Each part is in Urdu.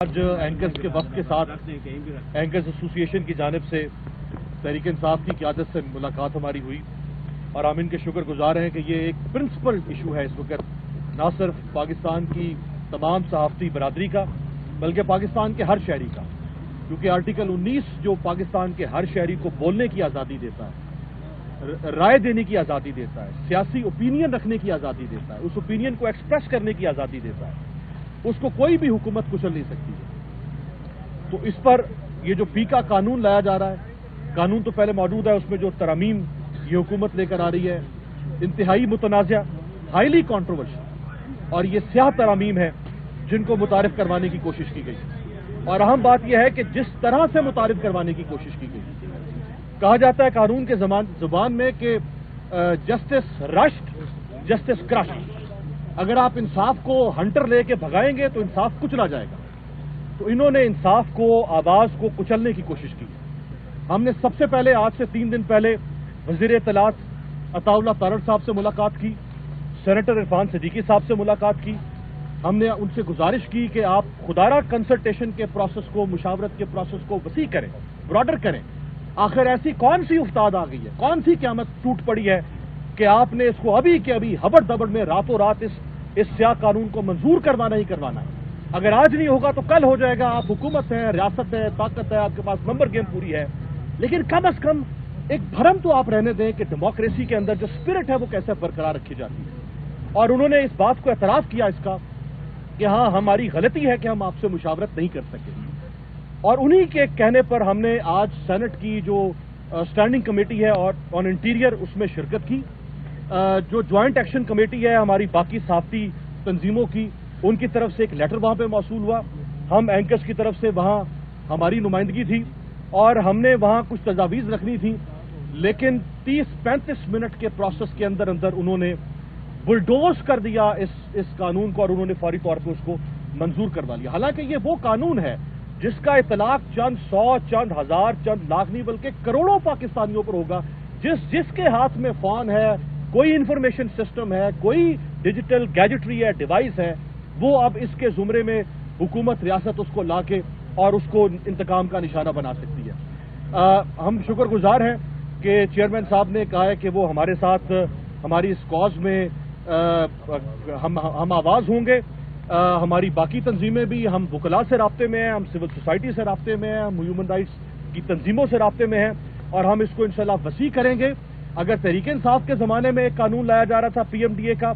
آج اینکرز کے وفد کے ساتھ اینکرز ایسوسی ایشن کی جانب سے تحریک انصاف کی قیادت سے ملاقات ہماری ہوئی اور ہم ان کے شکر گزار ہیں کہ یہ ایک پرنسپل ایشو ہے اس وقت نہ صرف پاکستان کی تمام صحافتی برادری کا بلکہ پاکستان کے ہر شہری کا، کیونکہ آرٹیکل 19 جو پاکستان کے ہر شہری کو بولنے کی آزادی دیتا ہے، رائے دینے کی آزادی دیتا ہے، سیاسی اوپینین رکھنے کی آزادی دیتا ہے، اس اوپینین کو ایکسپریس کرنے کی آزادی دیتا ہے، اس کو کوئی بھی حکومت کچل نہیں سکتی ہے۔ تو اس پر یہ جو پی کا قانون لایا جا رہا ہے، قانون تو پہلے موجود ہے، اس میں جو ترامیم یہ حکومت لے کر آ رہی ہے انتہائی متنازع، ہائیلی کانٹروورشل، اور یہ سیاہ ترامیم ہے جن کو متعارف کروانے کی کوشش کی گئی۔ اور اہم بات یہ ہے کہ جس طرح سے متعارف کروانے کی کوشش کی گئی، کہا جاتا ہے قانون کے زبان میں کہ جسٹس رشڈ جسٹس کرشڈ، اگر آپ انصاف کو ہنٹر لے کے بھگائیں گے تو انصاف کچلا جائے گا۔ تو انہوں نے انصاف کو، آواز کو کچلنے کی کوشش کی۔ ہم نے سب سے پہلے آج سے 3 دن پہلے وزیر اطلاعات عطاء اللہ تارڑ صاحب سے ملاقات کی، سینیٹر عرفان صدیقی صاحب سے ملاقات کی۔ ہم نے ان سے گزارش کی کہ آپ خدارہ کنسلٹیشن کے پروسیس کو، مشاورت کے پروسیس کو وسیع کریں، براڈر کریں۔ آخر ایسی کون سی افتاد آ گئی ہے، کون سی قیامت ٹوٹ پڑی ہے کہ آپ نے اس کو ابھی کے ابھی ہبڑ دبڑ میں راتوں رات اس سیاہ قانون کو منظور کروانا ہی کروانا ہے۔ اگر آج نہیں ہوگا تو کل ہو جائے گا۔ آپ حکومت ہے، ریاست ہے، طاقت ہے، آپ کے پاس نمبر گیم پوری ہے، لیکن کم از کم ایک بھرم تو آپ رہنے دیں کہ ڈیموکریسی کے اندر جو اسپرٹ ہے وہ کیسے برقرار رکھی جاتی ہے۔ اور انہوں نے اس بات کو اعتراف کیا اس کا کہ ہاں ہماری غلطی ہے کہ ہم آپ سے مشاورت نہیں کر سکے، اور انہی کے کہنے پر ہم نے آج سینٹ کی جو اسٹینڈنگ کمیٹی ہے اور آن انٹیریئر اس میں شرکت کی۔ جو جوائنٹ ایکشن کمیٹی ہے ہماری باقی صحافتی تنظیموں کی، ان کی طرف سے ایک لیٹر وہاں پہ موصول ہوا۔ ہم اینکرز کی طرف سے وہاں ہماری نمائندگی تھی اور ہم نے وہاں کچھ تجاویز رکھنی تھی، لیکن 30-35 منٹ کے پروسیس کے اندر انہوں نے بلڈوز کر دیا اس قانون کو، اور انہوں نے فوری طور پہ اس کو منظور کروا لیا۔ حالانکہ یہ وہ قانون ہے جس کا اطلاق چند 100، چند ہزار، چند لاکھ نہیں بلکہ کروڑوں پاکستانیوں پر ہوگا، جس کے ہاتھ میں فون ہے، کوئی انفارمیشن سسٹم ہے، کوئی ڈیجیٹل گیجٹری ہے، ڈیوائس ہے، وہ اب اس کے زمرے میں حکومت، ریاست اس کو لا کے اور اس کو انتقام کا نشانہ بنا سکتی ہے۔ ہم شکر گزار ہیں کہ چیئرمین صاحب نے کہا ہے کہ وہ ہمارے ساتھ ہماری اس کاز میں ہم آواز ہوں گے۔ ہماری باقی تنظیمیں بھی، ہم وکلاء سے رابطے میں ہیں، ہم سول سوسائٹی سے رابطے میں ہیں، ہم ہیومن رائٹس کی تنظیموں سے رابطے میں ہیں، اور ہم اس کو انشاءاللہ وسیع کریں گے۔ اگر تحریک انصاف کے زمانے میں ایک قانون لایا جا رہا تھا پی ایم ڈی اے کا،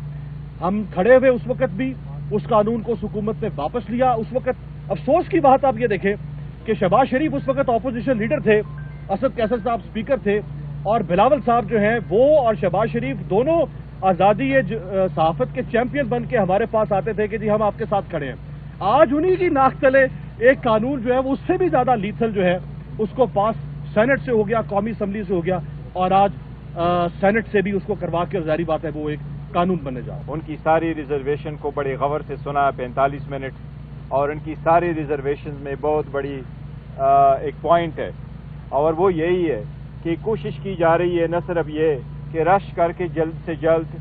ہم کھڑے ہوئے اس وقت بھی، اس قانون کو اس حکومت نے واپس لیا۔ اس وقت افسوس کی بات آپ یہ دیکھیں کہ شہباز شریف اس وقت اپوزیشن لیڈر تھے، اسد کیسر صاحب اسپیکر تھے، اور بلاول صاحب جو ہیں وہ اور شہباز شریف دونوں آزادی صحافت کے چیمپئن بن کے ہمارے پاس آتے تھے کہ جی ہم آپ کے ساتھ کھڑے ہیں۔ آج انہی کی ناک تلے ایک قانون جو ہے وہ اس سے بھی زیادہ لیتھل جو ہے اس کو پاس سینٹ سے ہو گیا، قومی اسمبلی سے ہو گیا، اور آج سینٹ سے بھی اس کو کروا کے ظاہری بات ہے وہ ایک قانون بننے جا رہا ہے۔ ان کی ساری ریزرویشن کو بڑے غور سے سنا 45 منٹ، اور ان کی ساری ریزرویشن میں بہت بڑی ایک پوائنٹ ہے، اور وہ یہی ہے کہ کوشش کی جا رہی ہے نہ صرف یہ کہ رش کر کے جلد سے جلد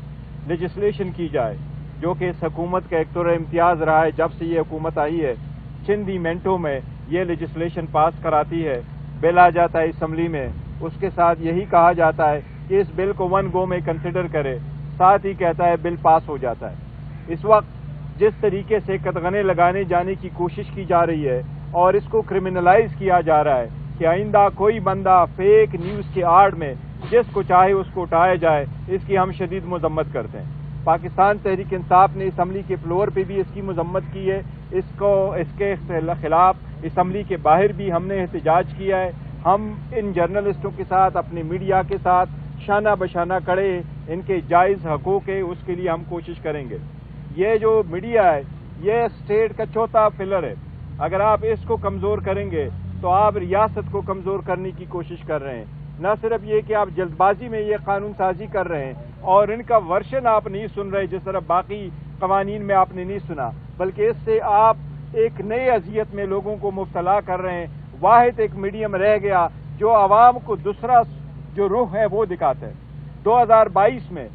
لیجسلیشن کی جائے، جو کہ اس حکومت کا ایک طور امتیاز رہا ہے۔ جب سے یہ حکومت آئی ہے چند ہی منٹوں میں یہ لیجسلیشن پاس کراتی ہے، بل آ جاتا ہے اسمبلی میں، اس کے ساتھ یہی کہا جاتا ہے کہ اس بل کو 1 گو میں کنسیڈر کرے، ساتھ ہی کہتا ہے بل پاس ہو جاتا ہے۔ اس وقت جس طریقے سے قدغنے لگانے جانے کی کوشش کی جا رہی ہے اور اس کو کرمنلائز کیا جا رہا ہے کہ آئندہ کوئی بندہ فیک نیوز کے آڑ میں جس کو چاہے اس کو اٹھایا جائے، اس کی ہم شدید مذمت کرتے ہیں۔ پاکستان تحریک انصاف نے اسمبلی کے فلور پہ بھی اس کی مذمت کی ہے، اس کے خلاف اسمبلی کے باہر بھی ہم نے احتجاج کیا ہے۔ ہم ان جرنلسٹوں کے ساتھ، اپنے میڈیا کے ساتھ شانہ بشانہ کھڑے، ان کے جائز حقوق ہے اس کے لیے ہم کوشش کریں گے۔ یہ جو میڈیا ہے یہ اسٹیٹ کا چوتھا پلر ہے، اگر آپ اس کو کمزور کریں گے تو آپ ریاست کو کمزور کرنے کی کوشش کر رہے ہیں۔ نہ صرف یہ کہ آپ جلد بازی میں یہ قانون سازی کر رہے ہیں اور ان کا ورژن آپ نہیں سن رہے جس طرح باقی قوانین میں آپ نے نہیں سنا، بلکہ اس سے آپ ایک نئے اذیت میں لوگوں کو مبتلا کر رہے ہیں۔ واحد ایک میڈیم رہ گیا جو عوام کو دوسرا جو رخ ہے وہ دکھاتا ہے۔ 2022 میں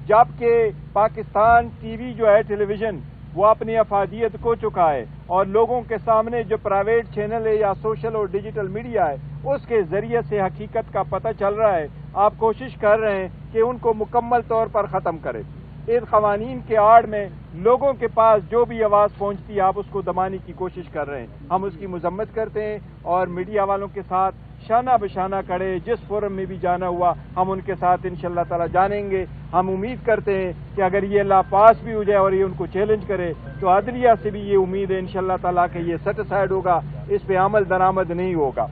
جبکہ پاکستان ٹی وی جو ہے ٹیلی ویژن وہ اپنی افادیت کھو چکا ہے، اور لوگوں کے سامنے جو پرائیویٹ چینل ہے یا سوشل اور ڈیجیٹل میڈیا ہے اس کے ذریعے سے حقیقت کا پتہ چل رہا ہے۔ آپ کوشش کر رہے ہیں کہ ان کو مکمل طور پر ختم کریں۔ ان قوانین کے آڑ میں لوگوں کے پاس جو بھی آواز پہنچتی ہے آپ اس کو دبانے کی کوشش کر رہے ہیں۔ ہم اس کی مذمت کرتے ہیں اور میڈیا والوں کے ساتھ شانہ بشانہ کھڑے، جس فورم میں بھی جانا ہوا ہم ان کے ساتھ انشاءاللہ تعالی جانیں گے۔ ہم امید کرتے ہیں کہ اگر یہ لا پاس بھی ہو جائے اور یہ ان کو چیلنج کرے تو عدلیہ سے بھی یہ امید ہے انشاءاللہ تعالی کہ یہ سیٹسفائیڈ ہوگا، اس پہ عمل درآمد نہیں ہوگا۔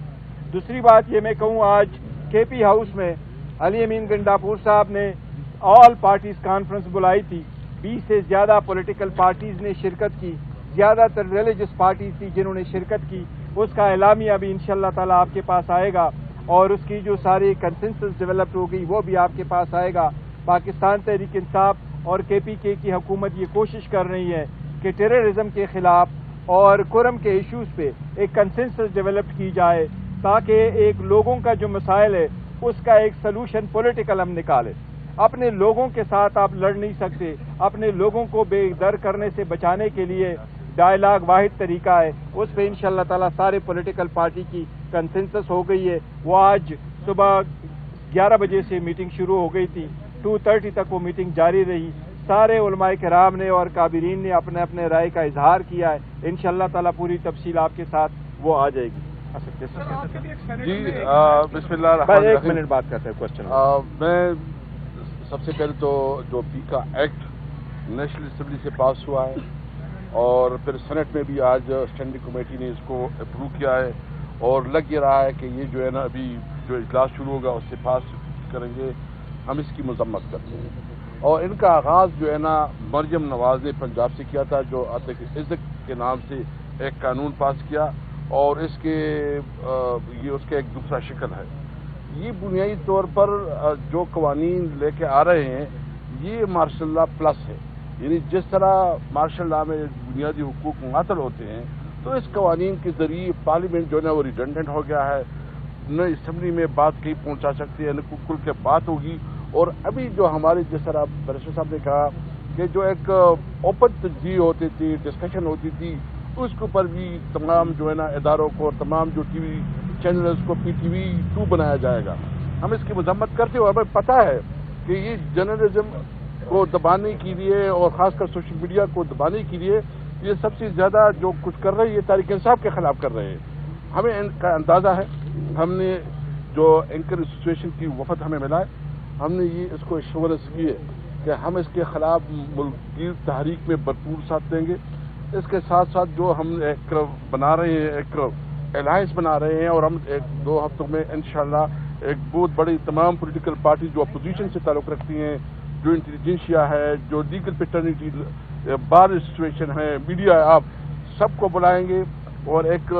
دوسری بات یہ میں کہوں، آج کے پی ہاؤس میں علی امین گنڈاپور صاحب نے آل پارٹیز کانفرنس بلائی تھی۔ 20 سے زیادہ پولیٹیکل پارٹیز نے شرکت کی، زیادہ تر ریلیجس پارٹیز تھی جنہوں نے شرکت کی۔ اس کا اعلامیہ بھی انشاءاللہ تعالی آپ کے پاس آئے گا، اور اس کی جو ساری کنسنسس ڈیولپڈ ہو گئی وہ بھی آپ کے پاس آئے گا۔ پاکستان تحریک انصاف اور کے پی کے کی حکومت یہ کوشش کر رہی ہے کہ ٹیررزم کے خلاف اور کرم کے ایشوز پہ ایک کنسنسس ڈیولپ کی جائے، تاکہ ایک لوگوں کا جو مسائل ہے اس کا ایک سلوشن پولیٹیکل ہم نکالیں۔ اپنے لوگوں کے ساتھ آپ لڑ نہیں سکتے، اپنے لوگوں کو بے در کرنے سے بچانے کے لیے ڈائلاگ واحد طریقہ ہے۔ اس پہ انشاءاللہ تعالی سارے پولیٹیکل پارٹی کی کنسنسس ہو گئی ہے۔ وہ آج صبح 11 بجے سے میٹنگ شروع ہو گئی تھی، 2:30 تک وہ میٹنگ جاری رہی۔ سارے علماء کرام نے اور کابرین نے اپنے اپنے رائے کا اظہار کیا ہے۔ انشاءاللہ تعالی پوری تفصیل آپ کے ساتھ وہ آ جائے گی۔ جی بسم اللہ الرحمن الرحیم۔ ایک منٹ بات کرتے ہیں کوشچن۔ میں سب سے پہلے تو جو پیکا ایکٹ نیشنل اسمبلی سے پاس ہوا ہے اور پھر سینٹ میں بھی آج اسٹینڈنگ کمیٹی نے اس کو اپروو کیا ہے، اور لگ یہ رہا ہے کہ یہ جو ہے نا ابھی جو اجلاس شروع ہوگا اس سے پاس کریں گے۔ ہم اس کی مذمت کرتے ہیں، اور ان کا آغاز جو ہے نا مریم نواز نے پنجاب سے کیا تھا، جو عدل عزت کے نام سے ایک قانون پاس کیا، اور اس کے ایک دوسرا شکل ہے۔ یہ بنیادی طور پر جو قوانین لے کے آ رہے ہیں یہ مارشل لا پلس ہے، یعنی جس طرح مارشل لا میں بنیادی حقوق معطل ہوتے ہیں تو اس قوانین کے ذریعے پارلیمنٹ جو ہے نا وہ ریڈنڈنٹ ہو گیا ہے، نہ اسمبلی میں بات کہیں پہنچا سکتی ہے، نہ کھل کے بات ہوگی۔ اور ابھی جو ہمارے جس طرح بیرسٹر صاحب نے کہا کہ جو ایک اوپن تجزیے ہوتی تھی، ڈسکشن ہوتی تھی، اس کے اوپر بھی تمام جو ہے نا اداروں کو اور تمام جو ٹی وی چینلز کو PTV 2 بنایا جائے گا۔ ہم اس کی مذمت کرتے ہوئے ہمیں پتہ ہے کہ یہ جرنلزم کو دبانے کے لیے اور خاص کر سوشل میڈیا کو دبانے کے لیے یہ سب سے زیادہ جو کچھ کر رہے ہیں یہ تحریک انصاف کے خلاف کر رہے ہیں۔ ہمیں ان کا اندازہ ہے، ہم نے جو اینکر ایسوسیشن کی وفد ہمیں ملا ہے، ہم نے یہ اس کو ایشورنس کی ہے کہ ہم اس کے خلاف ملک کی تحریک میں بھرپور ساتھ دیں گے۔ اس کے ساتھ ساتھ جو ہم ایک بنا رہے ہیں، ایک الائنس بنا رہے ہیں، اور ہم 1-2 ہفتوں میں انشاءاللہ ایک بہت بڑی تمام پولیٹیکل پارٹی جو اپوزیشن سے تعلق رکھتی ہیں، جو انٹیلیجنسیا ہے، جو لیگل پیٹرنیٹی بار ایسوسیشن ہے، میڈیا ہے، آپ سب کو بلائیں گے اور ایک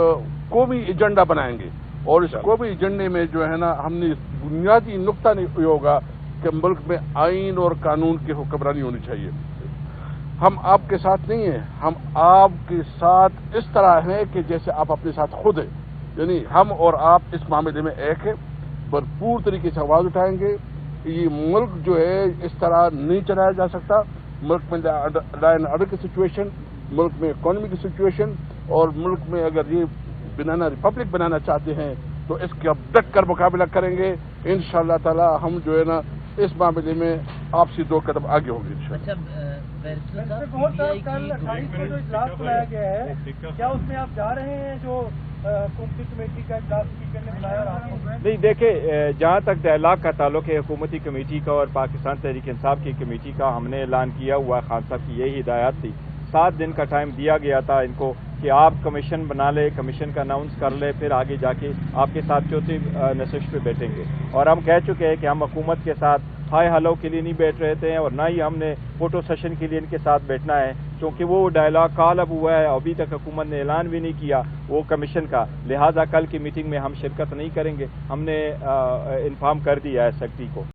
قومی ایجنڈا بنائیں گے۔ اور اس قومی ایجنڈے میں جو ہے نا ہم نے بنیادی نقطہ یہ ہوگا کہ ملک میں آئین اور قانون کی حکمرانی ہونی چاہیے۔ ہم آپ کے ساتھ نہیں ہیں، ہم آپ کے ساتھ اس طرح ہیں کہ جیسے آپ اپنے ساتھ خود ہیں، یعنی ہم اور آپ اس معاملے میں ایک ہیں، بھرپور طریقے سے آواز اٹھائیں گے کہ یہ ملک جو ہے اس طرح نہیں چلایا جا سکتا۔ ملک میں لا اینڈ آرڈر کی سچویشن، ملک میں اکانومی کی سچویشن، اور ملک میں اگر یہ بنانا ریپبلک بنانا چاہتے ہیں تو اس کا ڈٹ کر مقابلہ کریں گے انشاءاللہ تعالی۔ ہم جو ہے نا اس معاملے میں آپ سے 2 قدم آگے ہوں گے۔ اچھا کل 28 کو جو اجلاس بلایا گیا ہے، کیا اس میں آپ جا رہے ہیں جو حکومتی کمیٹی کا اجلاس اسپیکر نے بلایا؟ نہیں، دیکھیں، جہاں تک ڈائلاگ کا تعلق ہے حکومتی کمیٹی کا اور پاکستان تحریک انصاف کی کمیٹی کا، ہم نے اعلان کیا ہوا ہے، خان صاحب کی یہی ہدایات تھی۔ 7 دن کا ٹائم دیا گیا تھا ان کو کہ آپ کمیشن بنا لے، کمیشن کا اناؤنس کر لے، پھر آگے جا کے آپ کے ساتھ چوتھی نشست پہ بیٹھیں گے۔ اور ہم کہہ چکے ہیں کہ ہم حکومت کے ساتھ ہائی ہلو کے لیے نہیں بیٹھ رہے تھے، اور نہ ہی ہم نے فوٹو سیشن کے لیے ان کے ساتھ بیٹھنا ہے، کیونکہ وہ ڈائلاگ کال اب ہوا ہے، ابھی تک حکومت نے اعلان بھی نہیں کیا وہ کمیشن کا، لہٰذا کل کی میٹنگ میں ہم شرکت نہیں کریں گے۔ ہم نے انفارم کر دیا ہے سیکرٹری کو۔